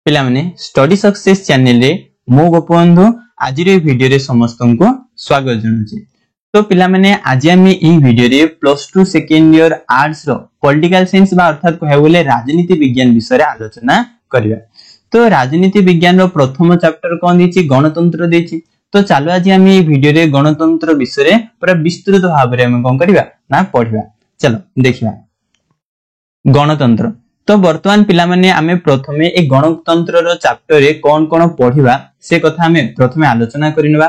पिला माने study success channel रे मो गोपबंधु आज वीडियो रे समस्त को स्वागत जनाऊँ। तो पिला माने आज आम ये वीडियो रे +2 सेकेंड ईयर आर्ट्स रो पॉलिटिकल साइंस बा अर्थात कहया बोले राजनीति विज्ञान विषय रे आलोचना करबा। तो राजनीति विज्ञान रो प्रथम चैप्टर कोन देछि गणतंत्र देछि। तो चलो आज आम ये वीडियो रे गणतंत्र विषय रे पूरा विस्तृत भाव रे हम कोन करबा ना पढिबा। चलो देखिबा गणतंत्र। तो वर्तमान पिला माने आमे प्रथमे ए गणतंत्र रो चैप्टर रे कोन कोन पढिबा से कथा आमे प्रथमे आलोचना करिनबा।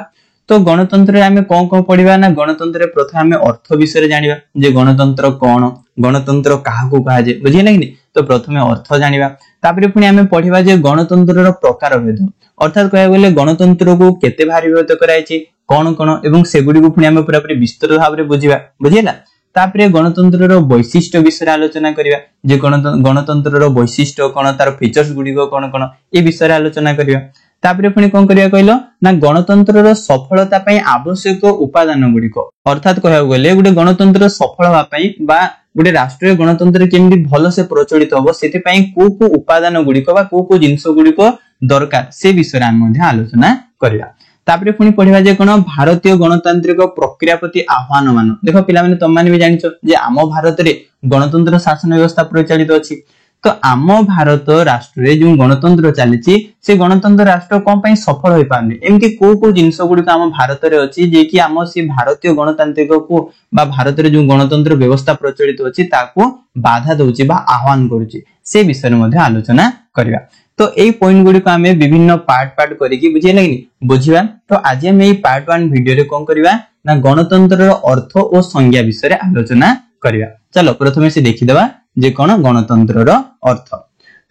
तो गणतंत्र रे आमे कोन कोन पढिबा ना गणतंत्र रे प्रथमे आमे अर्थ विषय रे जानिबा जे गणतंत्र कोन गणतंत्र काहाकू कहा जे बुझिए ना कि तो प्रथमे अर्थ जानिबा तापरे पुनी आमे पढिबा जे गणतंत्र रो प्रकार भेद अर्थात कहया गेले गणतंत्र को केते भारी विभक्त करायछि कोन कोन एवं सेगुडी को पुनी आमे पूरा पूरी विस्तृत भाव रे बुझिबा बुझिएला। तापरे गणतंत्र रो वैशिष्ट्य विषय आलोचना करिबा जे गणतंत्र रो वैशिष्ट्य कोन तार फीचर्स गुडी को कोन कोन ए विषय आलोचना करिबा। तापरे पुनी कोन करिया कहलो ना गणतंत्र रो सफलता पई आवश्यक उपादान गुडी को अर्थात कहया गेले गुडे गणतंत्र सफल होबा पई बा गुडे राष्ट्रीय गणतंत्र केमि भलो से प्रचलित होबो सेति पई को उपादान गुडी को बा को जिंस गुडी को दरकार से विषय आम मध्ये आलोचना करिबा। तापरे पुनी पढिबा जे कोन भारतीय गणतांत्रिक प्रक्रिया प्रति आह्वान मान देखो पिला माने तम माने भी जानिछो जे आम भारत रे गणतंत्र शासन व्यवस्था प्रचलित अछि। तो आम भारत राष्ट्र रे जो गणतंत्र चलीछि से गणतंत्र राष्ट्र कोन पई सफल होई पारने एमति को जिंस गुडी आम भारत रे अछि जे कि आम से भारतीय गणतांत्रिक को बा भारत रे जो गणतंत्र व्यवस्था प्रचलित अछि ताको बाधा दउछि बा आह्वान करूछि से विषय मध्ये आलोचना करिवा। तो ए पॉइंट गुडी को हमें विभिन्न पार्ट करिकि बुझिए लागनी बुझिबा। तो आज हम ए पार्ट 1 वीडियो रे कोन करिवा ना गणतंत्र रो अर्थ और संज्ञा विषय रे आलोचना करिवा। चलो प्रथमे से देखि देबा जे कोन गणतंत्र रो अर्थ।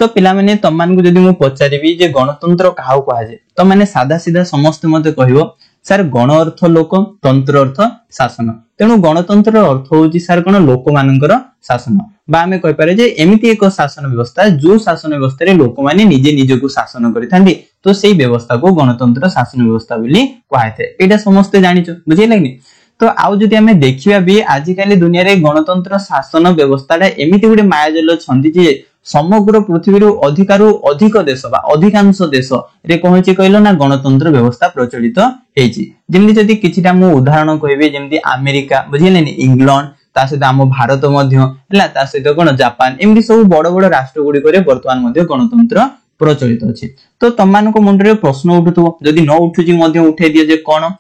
तो पिला माने तम मान को जदी मु पचारिबी जे गणतंत्र काहाउ कहा जे तो माने सादा सीधा समस्त मते कहिवो सर गण अर्थ लोक तंत्र अर्थ शासन तेनु गणतंत्र अर्थ होची सर कोन लोक मानकर शासन बा हमें कहि पारे जे एमिति एक शासन व्यवस्था जो शासन व्यवस्था रे लोक माने निजे निजे को शासन करिथांदी तो सेही व्यवस्था को गणतंत्र शासन व्यवस्था बोली कहैथे एटा समस्त जानिचो बुझिए लागनी। तो आउ जदि हमें देखिबा भी आज काली दुनिया रे गणतंत्र शासन व्यवस्थाटा एमिति गुडे मायाजल छंदी जे समग्र पृथ्वी रो अधिक देश बा अधिकांश देश रे कहछि कहलो ना गणतंत्र व्यवस्था प्रचलित हेछि। जेमि जदि किछिटा मु उदाहरण कहबे जेमि अमेरिका बुझिले नि इंग्लैंड ता सहित आम भारत मध्य हला ता सहित कोन जापान एमि सब बड़ बड़ राष्ट्र गुडी करे वर्तमान मध्य गणतंत्र प्रचलित अछि। तो तमान को मुंड रे प्रश्न उठुतो जदि न उठुजी मध्य उठे दिए जे कोन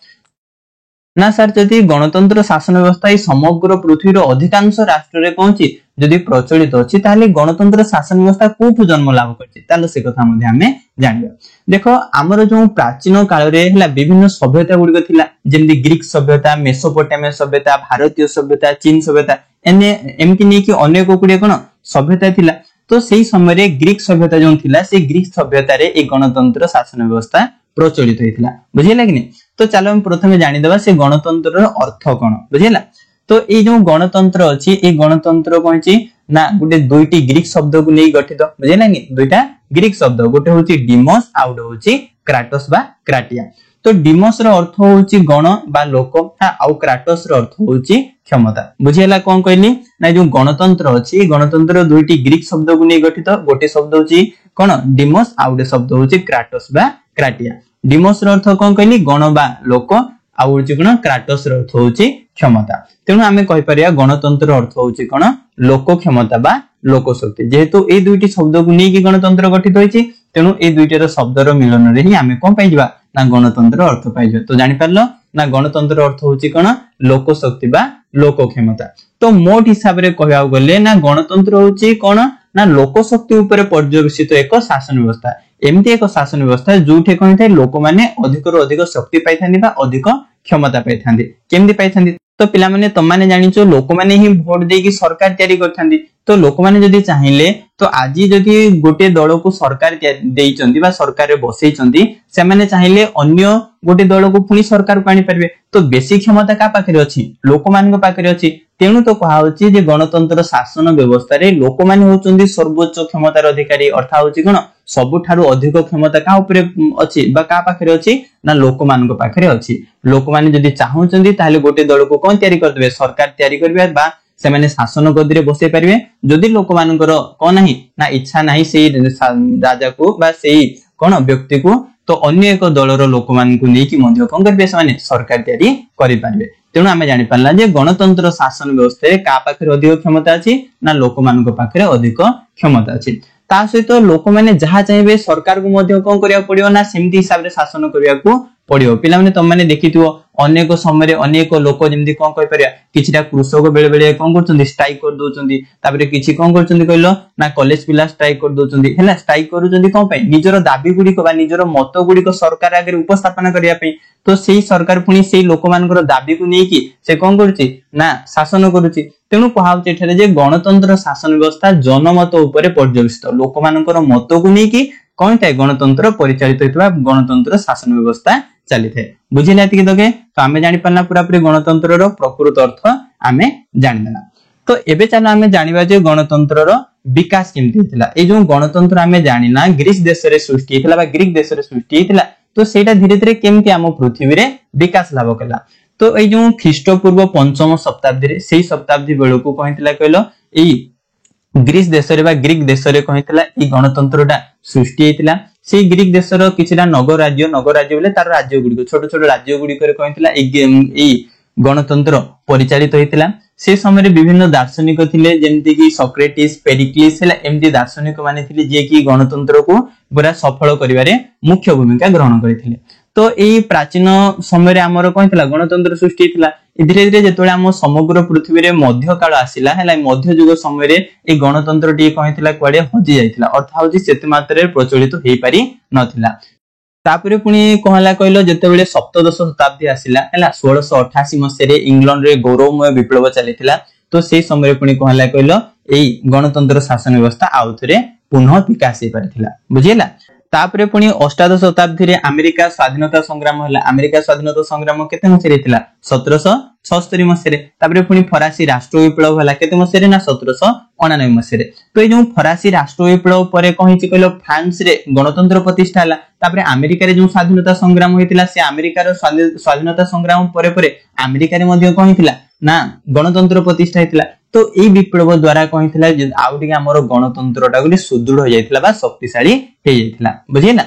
ना सर जदि गणतंत्र शासन व्यवस्था ही समग्र पृथ्वी रो अधिकांश राष्ट्र रे पहुंची जदि प्रचलित अछि ताले गणतंत्र शासन व्यवस्था कोठु जन्म लाभ करछि ताले से कथा मध्ये हमें जानिबा। देखो हमर जो प्राचीन काल रे हला विभिन्न सभ्यता गुडी थिला जेमि ग्रीक सभ्यता मेसोपोटामिया सभ्यता भारतीय सभ्यता चीन सभ्यता एमति नै कि अनेक गुडी कोन सभ्यता थिला। तो सेही समय रे ग्रीक सभ्यता जो थिला से ग्रीक सभ्यता रे ए गणतंत्र शासन व्यवस्था प्रचलित होइथिला बुझिला कि नै। तो चलो हम प्रथमे जानि देबा से गणतंत्र रो अर्थ कोन बुझिला। तो ए जो गणतंत्र अछि ए गणतंत्र कहछि ना गुटे दुईटी ग्रीक शब्द को नै गठित बुझिला कि दुईटा ग्रीक शब्द गुटे होछि डिमोस आ गुटे होछि क्राटोस बा क्राटिया। तो डिमोस रो अर्थ होछि गण बा लोक आ क्राटोस रो अर्थ होछि क्षमता बुझिला कोन कहली ना जो गणतंत्र अछि गणतंत्र दुईटी ग्रीक शब्द को नै गठित गोटे शब्द होछि कोन डिमोस आ गुटे शब्द होछि क्राटोस बा क्राटिया। डिमोस रो अर्थ कोन कहली गण बा लोक आ होछि कोन क्राटोस रो अर्थ होछि क्षमता। तेनु आमे कहि परिया गणतंत्र अर्थ होछि कोन लोक क्षमता बा लोक शक्ति जेहेतु ए दुईटी शब्द को नै कि गणतंत्र गठित होइछि तेनु ए दुईटर शब्द रो मिलन रे ही आमे कोन पाइ जिबा ना गणतंत्र अर्थ पाइ जिबा। तो जानि परलो ना गणतंत्र अर्थ होछि कोन लोक शक्ति बा लोक क्षमता। तो मोट हिसाब रे कहया गले ना गणतंत्र होछि कोन ना लोक शक्ति ऊपर पर्यवेक्षित एक शासन व्यवस्था एमती एक शासन व्यवस्था जोठे कोन थाय लोक माने अधिक रो अधिक शक्ति पाइ थांदी बा अधिक क्षमता पाइ थांदी केमदी पाइ थांदी। तो पिला माने तम माने जानिचो लोक माने ही वोट देकी कि सरकार तयारी करथांदी। तो लोक माने जदी चाहिले तो आजी जदी गोटे दल को सरकार देइचंदी बा सरकार रे बसैचंदी से माने चाहिले अन्य गोटे दल को पुनी सरकार को आनी परबे। तो बेसी क्षमता का पाखरे अछि लोक मान को पाखरे अछि तेनु तो कहा होछि जे गणतंत्र शासन व्यवस्था रे लोक माने होचंदी सर्वोच्च क्षमतार अधिकारी अर्थात होछि कोन सबुठारु अधिक क्षमता का ऊपर अछि बा का पाखरे अछि ना लोक मान को पाखरे अछि। लोक माने जदी चाहउचंदी ताले गोटे दल को कोन तयारी कर देबे सरकार तयारी करबे बा सेमाने शासन गदी रे बसै परिबे जदि लोक मानकर कोन नाही ना इच्छा नाही सेई राजा को बा सेई कोन व्यक्ति को तो अन्य एक दलर लोक मान को नेकी मध्य कोन करबे सेमाने सरकार तयारी करि पारबे तेणु आमे जानि पारला जे गणतंत्र शासन व्यवस्था का पाखरे अधिक क्षमता अछि ना लोक मान को पाखरे अधिक क्षमता अछि ता सहित लोक माने जहा चाहेबे सरकार को मध्य कोन करिया पड़ियो ना सेमति हिसाब रे शासन करिया को पड़ियो पिला माने तम माने देखिथियो अनेक समय अनेक लोक जेमति कोन कहि परिया किछिटा कृषक बेले बेले कोन करचंदी स्ट्राइक कर दोचंदी तापरे किछि कोन करचंदी कहलो ना कॉलेज पिला स्ट्राइक कर दोचंदी हैला स्ट्राइक करूचंदी कोन पय निजरो दाबी गुडी को बा निजरो मत गुडी को सरकार आगे उपस्थापन करिया पय तो सेही सरकार पुनी सेही लोक मानकर दाबी को नै कि से कोन करूची ना शासन करूची तेनु कहाउ एठारे जे गणतंत्र शासन व्यवस्था जनमत ऊपर पर्यवेसित लोक मानकर मत को नै कि कोन थाए गणतंत्र परिचालित होइतबा गणतंत्र शासन व्यवस्था चली थे बुझिला एतिके दगे तो आमे जानि पल्ला पूरा पूरी गणतंत्र रो प्रकृत अर्थ आमे जानि देना तो एबे चलो आमे जानिबा जे गणतंत्र रो विकास केमति हितला ए जो गणतंत्र आमे जानिना ग्रीस देश रे सृष्टि हितला बा ग्रीक देश रे सृष्टि हितला तो सेटा धीरे धीरे केमति आम पृथ्वी रे विकास लाभ कला तो ए जो ख्रीष्टपूर्व 5म शताब्दी रे सेही शताब्दी बेलको कहितला कहलो ए ग्रीस देश रे बा ग्रीक देश रे कहितला ए गणतंत्रटा सृष्टि हितला से ग्रीक देशर किछिटा नगर राज्य बोले तार राज्य गुडी छोट छोट राज्य गुडी करे कहितला ए गणतंत्र परिचालित होइतला से समय रे विभिन्न दार्शनिक थिले जेमति कि सोक्रेटिस पेरिक्लिस हैला एमडी दार्शनिक माने थिले जे कि गणतंत्र को पूरा सफल करिवारे मुख्य भूमिका ग्रहण करिथिले तो एई प्राचीन समय रे हमर कहितला गणतंत्र सृष्टि हितला धीरे धीरे जेतोळे हम समग्र पृथ्वी रे मध्य काल आसिला हैला मध्य युग समय रे ए गणतंत्र टी कहितला क्वाडे हजि जाइतला अर्थ होजि सेते मात्रा रे प्रचलित हेई पारि नथिला तापरे पुनी कहला कहलो जेतेबेले सप्तदश शताब्दी आसिला हैला 1688 मसे रे इंग्लैंड रे गौरवमय विप्लव चलिथिला तो सेही समय रे पुनी कहला कहलो एई गणतंत्र शासन व्यवस्था आउथरे पुनः विकास हे परिथिला बुझिला तापरे पुनी अष्टादश शताब्दी रे अमेरिका स्वाधीनता संग्राम हला अमेरिका स्वाधीनता संग्राम केते मसे रेतिला 1776 मसे रे तापरे पुनी फरासी राष्ट्र विप्लव हला केते मसे रे ना 1799 मसे रे तो ए जो फरासी राष्ट्र विप्लव परे कहिछि कहलो फ्रांस रे गणतंत्र प्रतिष्ठा हला तापरे अमेरिका रे जो स्वाधीनता संग्राम होइतिला से अमेरिका रो स्वाधीनता संग्राम परे परे अमेरिका रे मध्ये कहिथिला ना गणतंत्र प्रतिष्ठा हेतिला तो ए विप्लव द्वारा कहिथिला जे आउटिके हमर गणतंत्रटा गुली सुदृढ़ हो जाइतिला बा शक्तिशाली हे जाइतिला बुझिना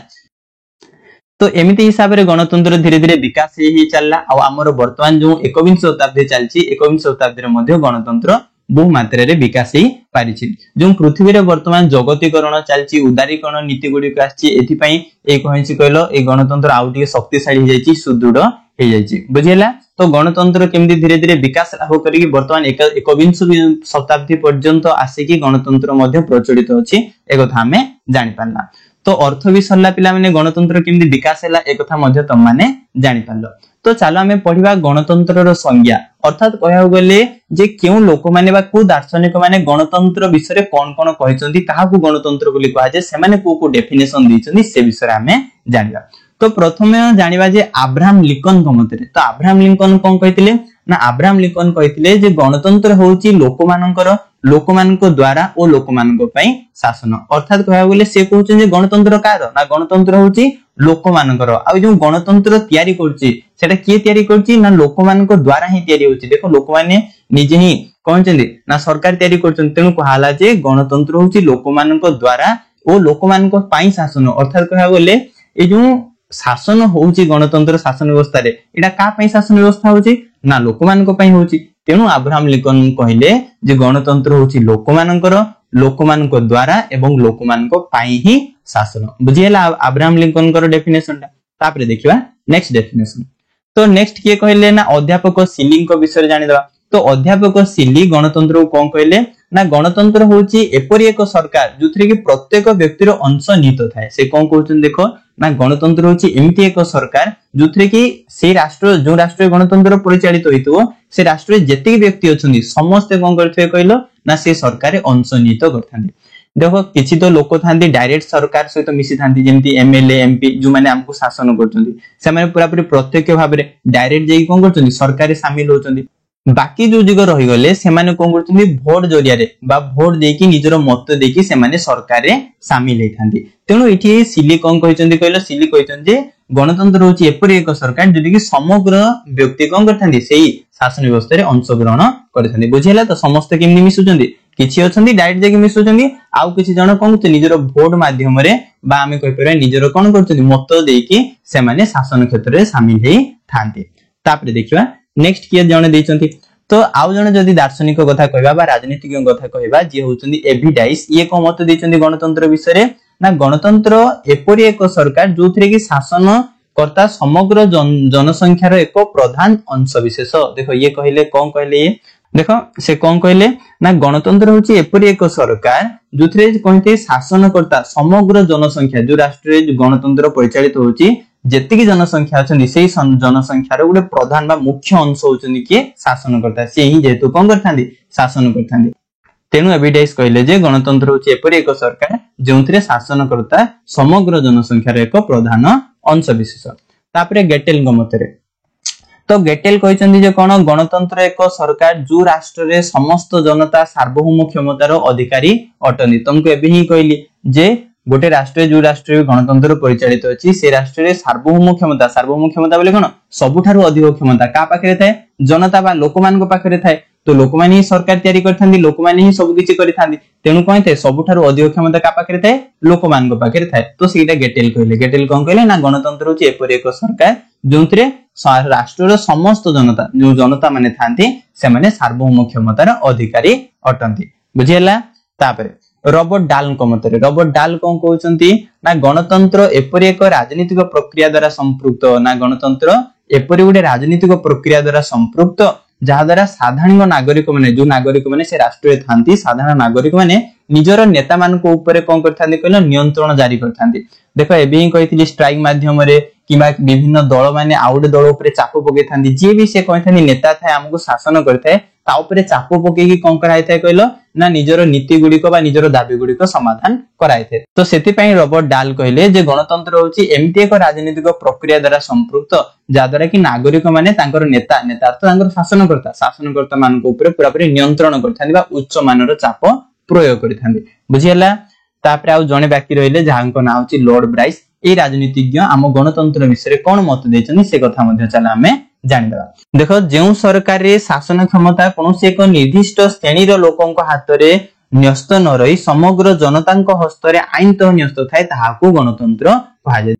तो एमिति हिसाब रे गणतंत्र धीरे धीरे विकास हे चलला आ हमर वर्तमान जो 21 शताब्दी चलची 21 शताब्दी रे मध्ये गणतंत्र बहु मात्रा रे विकास हे पारिछि जो पृथ्वी रे वर्तमान जगतीकरण चलची उदारीकरण नीति गुडी आछि एथि पई ए कहिछि कहलो ए गणतंत्र आउटिके शक्तिशाली हे जाइछि सुदृढ़ हे जाइछि बुझिला तो गणतंत्र केमदी धीरे धीरे विकास लाभ करिकि वर्तमान 21 शताब्दी पर्यंत आसिकि गणतंत्र मध्ये प्रचलित अछि ए कथा हमें जानि पारना तो अर्थ भी सरला पिला माने गणतंत्र केमदी विकास हैला ए कथा मध्ये तम माने जानि पारलो तो चलो हमें पढिबा गणतंत्र रो संज्ञा अर्थात कहया गले जे केउ लोक माने बा को दार्शनिक माने गणतंत्र विषय रे कोन कोन कहिसंती ताहा को गणतंत्र बोली कहा जे से माने को डेफिनेशन दिसंती से विषय रे हमें जानिबा तो प्रथमे जानिबा जे अब्राहम लिंकन को मते तो अब्राहम लिंकन कोन कहितले ना अब्राहम लिंकन कहितले जे गणतंत्र होउची लोकमानक द्वारा ओ लोकमानक पई शासन अर्थात कहया गले से कहउछन जे गणतंत्र कार ना गणतंत्र होउची लोकमानकर आ जो गणतंत्र तयारी करची सेटा के तयारी करची ना लोकमानक द्वारा ही तयारी होउची देखो लोक माने निजे ही कहउछन ना सरकार तयारी करछन तेनु कहाला जे गणतंत्र होउची लोकमानक द्वारा ओ लोकमानक पई शासन अर्थात कहया गले ए जो शासन होउची गणतंत्र शासन व्यवस्था रे एटा का पई शासन व्यवस्था होउची ना लोकमानक पई होउची तेनु अब्राहम लिंकन कहिले जे गणतंत्र होउची लोकमानक द्वारा एवं लोकमानक पई ही शासन बुझियला अब्राहम लिंकन कर डेफिनेशन ता तापरे देखिबा नेक्स्ट डेफिनेशन तो नेक्स्ट के कहले ना अध्यापक सिलिंग को विषय जानि दबा तो अध्यापक सिली गणतंत्र को कोन कहले ना गणतंत्र होउची एपरि एक सरकार जुथरे कि प्रत्येक व्यक्तिर अंश निहित थाए से कोन कहउछन देखो ना गणतंत्र होउची एमिति एक सरकार जुथरे कि से राष्ट्र जो राष्ट्र गणतंत्र परिचालित होइतो से राष्ट्र जेति व्यक्ति अछंदी समस्त कोन करथे कहलो ना से सरकार अंश निहित करथांदी देखो किछि तो लोक थांती डायरेक्ट सरकार सहित मिसी थांती जेमति एमएलए एमपी जो माने हमको शासन करचंदी से माने पूरा पूरी प्रत्यक्ष भाव रे डायरेक्ट जेई कोन करचंदी सरकार शामिल होचंदी बाकी जो जग रही गले से माने कोन करचंदी वोट जरिया रे बा वोट देकी निजरो मत देकी से माने सरकार रे शामिल हेथांती तेनु इठी सिली कोन कहिचंदी कहलो सिली कहिचंदी जे गणतंत्र होची एपरि एक सरकार जोटी कि समग्र व्यक्ति कोन करथांदी सेही शासन व्यवस्था रे अंशग्रहण करथांदी बुझिला तो समस्त केमनी मिसुचंदी किछि अछंदी डायरेक्ट जे मिसुचंदी आउ किछि जण कोन करथि निजरो वोट माध्यम रे बा आमे कहि परबा निजरो कोन करथि मत देकी से माने शासन क्षेत्र रे शामिल हेई थांती तापरे देखिबा नेक्स्ट किए जण देचंती तो आउ जण जदी दार्शनिक कथा कहबा बा राजनीतिज्ञ कथा कहबा जे होचंदी एभि डाइस ये को मत देचंदी गणतंत्र विषय रे ना गणतंत्र एपरि एक सरकार जोथरे कि शासन कर्ता समग्र जनसंख्यार एक प्रधान अंश विशेष देखो ये कहले कोन कहले ये देखो से कोन कहले ना गणतंत्र होची एपरि एक सरकार जोथरे कहते शासन कर्ता समग्र जनसंख्या जो राष्ट्र रे गणतंत्र परिचालित होची जेतिकी जनसंख्या अछंदी सेही जनसंख्यार गुडे प्रधान बा मुख्य अंश होचंदी कि शासन कर्ता से ही जेतु कोन करथांदी शासन करथांदी तेनु एविडेंस कहले जे गणतंत्र होची एपरि एक सरकार जोंथरे शासन कर्ता समग्र जनसंख्यार एक प्रधान अंश विशेष तापरे गेटेल गमतरे तो गेटेल कहचंदी जे कोन गणतंत्र एक सरकार जो राष्ट्र रे समस्त जनता सार्वभौम क्षमतार अधिकारी अटनी तुमको एबे ही कहली जे गोटे राष्ट्र जो राष्ट्र गणतंत्र परिचालित अछि से राष्ट्र रे सार्वभौम क्षमता बोले कोन सबुठारु अधिक क्षमता का पाखरे थाए जनता बा लोकमान को पाखरे थाए तो लोकमानी ही सरकार तयारी करथांदी लोकमानी ही सब किछि करिथांदी तेनु कहते सबुठारु अधिक क्षमता का पाखरे थाए लोकमान को पाखरे थाए तो सेटा गेटेल कहले गेटेल कोन कहले ना गणतंत्र होची एपरि एक सरकार जोंतरे राष्ट्र समस्त जनता जो जनता माने थांती से माने सार्वभौम क्षमतार अधिकारी अटंती बुझियला तापरे रॉबर्ट डाल को मतरे रॉबर्ट डाल कोन कहउचंती ना गणतंत्र एपरि एक राजनीतिक प्रक्रिया द्वारा संपृक्त ना गणतंत्र एपरि गुडे राजनीतिक प्रक्रिया द्वारा संपृक्त जहा द्वारा साधारण नागरिक माने जो नागरिक माने से राष्ट्र रे थांती साधारण नागरिक माने निजर नेता मान को ऊपर कोन करथांदी कहलो नियंत्रण जारी करथांदी देखो एबे ही कहितली स्ट्राइक माध्यम रे किबा विभिन्न दल माने आउट दल ऊपर चाप पके थांदी जे भी से कहथांदी नेता थाए हमको शासन करथाय ता ऊपर चाप पके की कोन कराय थाए कहलो ना निजर नीति गुडी को बा निजर दाबी गुडी को समाधान कराय थाए तो सेति पई रॉबर्ट डाल कहले जे गणतंत्र होची एमती एक राजनीतिक प्रक्रिया द्वारा संपृक्त जा द्वारा कि नागरिक माने तांकर नेता तो तांकर शासनकर्ता मान को ऊपर पूरा पूरी नियंत्रण करथांदी बा उच्च मानर चाप प्रयोग करथांदी बुझियला तापरे आउ जणे बाकी रहिले जाहांको नाम होची लॉर्ड ब्राइस ए राजनीतिज्ञ आम गणतंत्र विषय कोन मत देचनी से कथा मध्ये चला हमें जानिबा देखो जेउ सरकार रे शासन क्षमता कोनोसी एक निर्दिष्ट श्रेणी रो लोकन को हाथ रे न्यस्त न रही समग्र जनतांक हस्त रे आईन तो न्यस्त थाए ताहाको गणतंत्र कहा जाय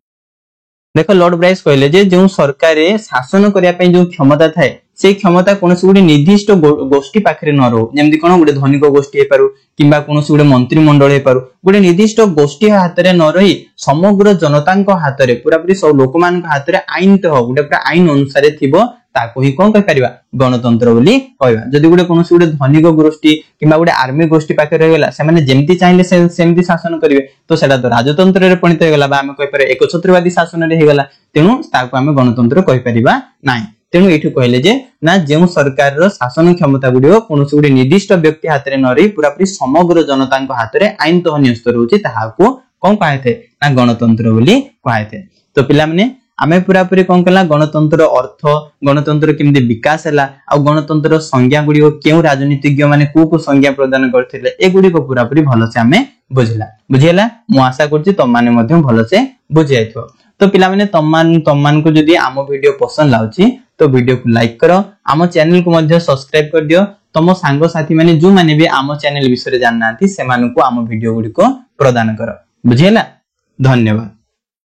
देखो लॉर्ड ब्राइस कहले जे जेउ सरकार रे शासन करिया पई जो क्षमता थाए से क्षमता कोनोसी गुडी निर्दिष्ट गोष्ठी पाखरे न रहो जेमति कोन गुडी धनिक गोष्ठी हे पारु किबा कोनोसी गुडी मंत्री मंडल हे पारु गुडी निर्दिष्ट गोष्ठी हाथ रे न रही समग्र जनतांक हाथ रे पूरा पूरी सब लोकमान हाथ रे आईन तो गुडी पूरा आईन अनुसार थिबो ताको ही कोन कहि परिबा गणतंत्र बोली कहबा जदी गुडी कोनोसी गुडी धनिक गोष्ठी किबा गुडी आर्मी गोष्ठी पाखरे गेला से माने जेमति चाहिले सेमति शासन करिवे तो सेटा तो राजतंत्र रे पणित गेला बा हम कहि पारे एकछत्रवादी शासन रे हे गेला तेनु ताको हम गणतंत्र कहि परिबा नाही तेनु एठु कहले जे ना जेउ सरकार रो शासन क्षमता गुडियो कोनोसी गुडी निर्दिष्ट व्यक्ति हाथ रे न रही पूरा पूरी समग्र जनतांक हाथ रे आईन तो न्यस्त रहउची ताहाको कोन कहैथे ना गणतंत्र बोली कहैथे तो पिला माने आमे पूरा पूरी कोन कला गणतंत्र अर्थ गणतंत्र केमदे विकास हला आ गणतंत्र संज्ञा गुडियो केउ राजनीतिज्ञ माने को संज्ञा प्रदान करथिले ए गुडी को पूरा पूरी भलो से आमे बुझिला मु आशा करछि तम माने मध्यम भलो से बुझाइथो तो पिला माने तम्मान को जदी आम वीडियो पसंद लाउची तो वीडियो को लाइक करो आम चैनल को मध्य सब्सक्राइब कर दियो तम सांग साथी माने जो माने भी आम चैनल विषय जाननाथि से मानकु आम वीडियो गुडी को प्रदान करो बुझिला धन्यवाद।